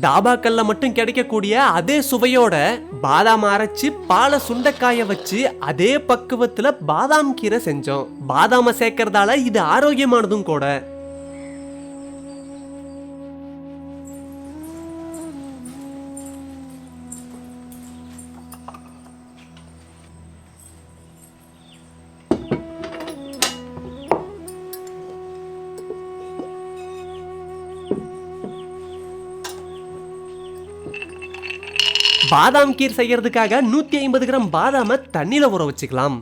தாபாக்கல்ல மட்டும் கிடைக்கக்கூடிய அதே சுவையோட பாதாம் அரைச்சு பாலை சுண்டைக்காய வச்சு அதே பக்குவத்துல பாதாம் கீரை செஞ்சோம். பாதாம சேர்க்கறதால இது ஆரோக்கியமானதும் கூட. பாதாம் கீர் செய்யறதுக்காக 150 கிராம் பாதாம தண்ணியில ஊற வச்சுக்கலாம்.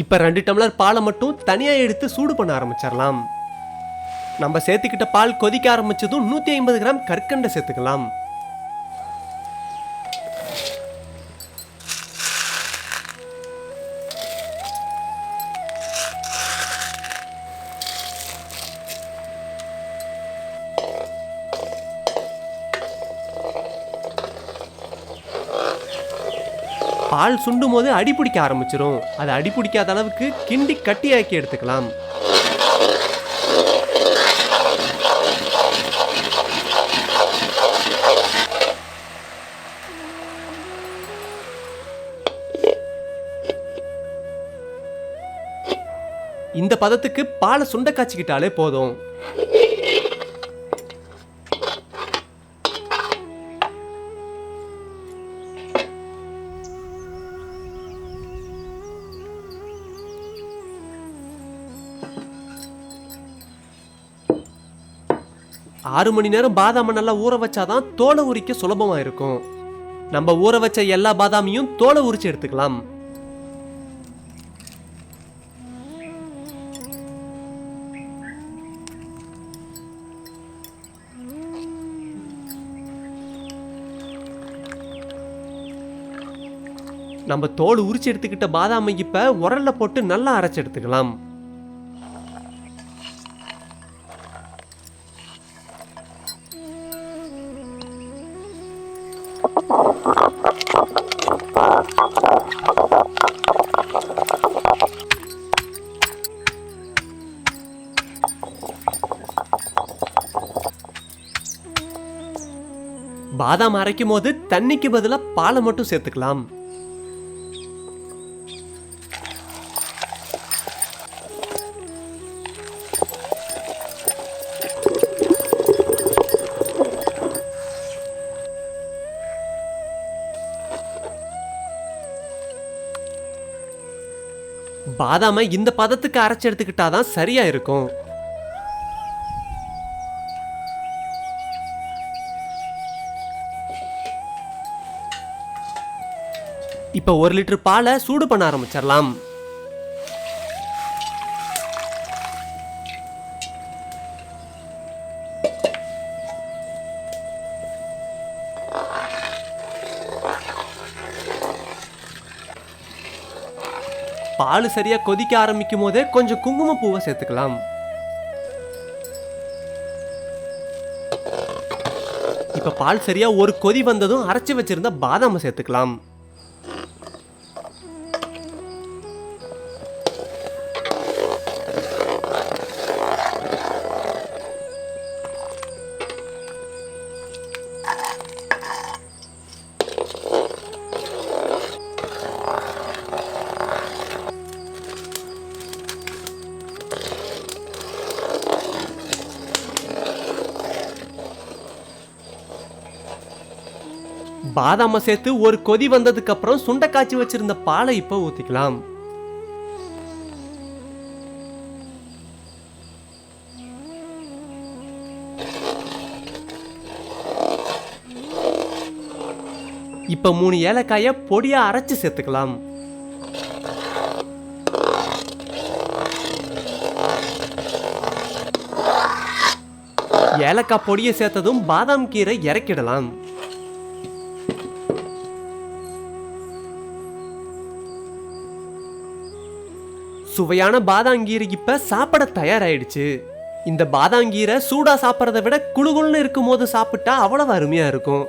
இப்ப 2 டம்ளர் பாலை மட்டும் தனியா எடுத்து சூடு பண்ண ஆரம்பிச்சிடலாம். நம்ம சேர்த்துக்கிட்ட பால் கொதிக்க ஆரம்பிச்சதும் 150 கிராம் கற்கண்டை சேர்த்துக்கலாம். பால் சுண்டும் போது அடிப்பிடிக்க ஆரம்பிச்சிடும். அது அடிப்பிடிக்காத அளவுக்கு கிண்டி கட்டியாக்கி எடுத்துக்கலாம். இந்த பதத்துக்கு பாலை சுண்ட காய்ச்சிக்கிட்டாலே போதும். ஆறு மணி நேரம் பாதாம நல்லா ஊற வச்சாதான் தோலை உரிக்க சுலபமா இருக்கும். நம்ம ஊற வச்ச எல்லா பாதாமையும் தோலை உரிச்சு எடுத்துக்கலாம். நம்ம தோல் உரிச்சு எடுத்துக்கிட்ட பாதாமை இப்ப உரல்ல போட்டு நல்லா அரைச்சு எடுத்துக்கலாம். பாதாம் அரைக்கும் போது தண்ணிக்கு பதிலா பாலை மட்டும் சேர்த்துக்கலாம். பாதாம இந்த பதத்துக்கு அரைச்சு எடுத்துக்கிட்டாதான் சரியா இருக்கும். இப்ப 1 லிட்டர் பாலை சூடு பண்ண ஆரம்பிச்சிடலாம். பால் சரியா கொதிக்க ஆரம்பிக்கும் போதே கொஞ்சம் குங்குமப்பூவை சேர்த்துக்கலாம். இப்ப பால் சரியா ஒரு கொதி வந்ததும் அரைச்சு வச்சிருந்த பாதாம சேர்த்துக்கலாம். பாதாம சேர்த்து ஒரு கொதி வந்ததுக்கு அப்புறம் சுண்ட காய்ச்சி வச்சிருந்த பாலை இப்ப ஊத்திக்கலாம். இப்ப 3 ஏலக்காய பொடியா அரைச்சு சேர்த்துக்கலாம். ஏலக்காய் பொடியை சேர்த்ததும் பாதாம் கீரை இறக்கிடலாம். சுவையான பாதாங்கீரை இப்ப சாப்பிட தயாராயிடுச்சு. இந்த பாதாங்கீரை சூடா சாப்பிட்றத விட குளுகுள்னு இருக்கும் போது சாப்பிட்டா அவ்வளவு அருமையா இருக்கும்.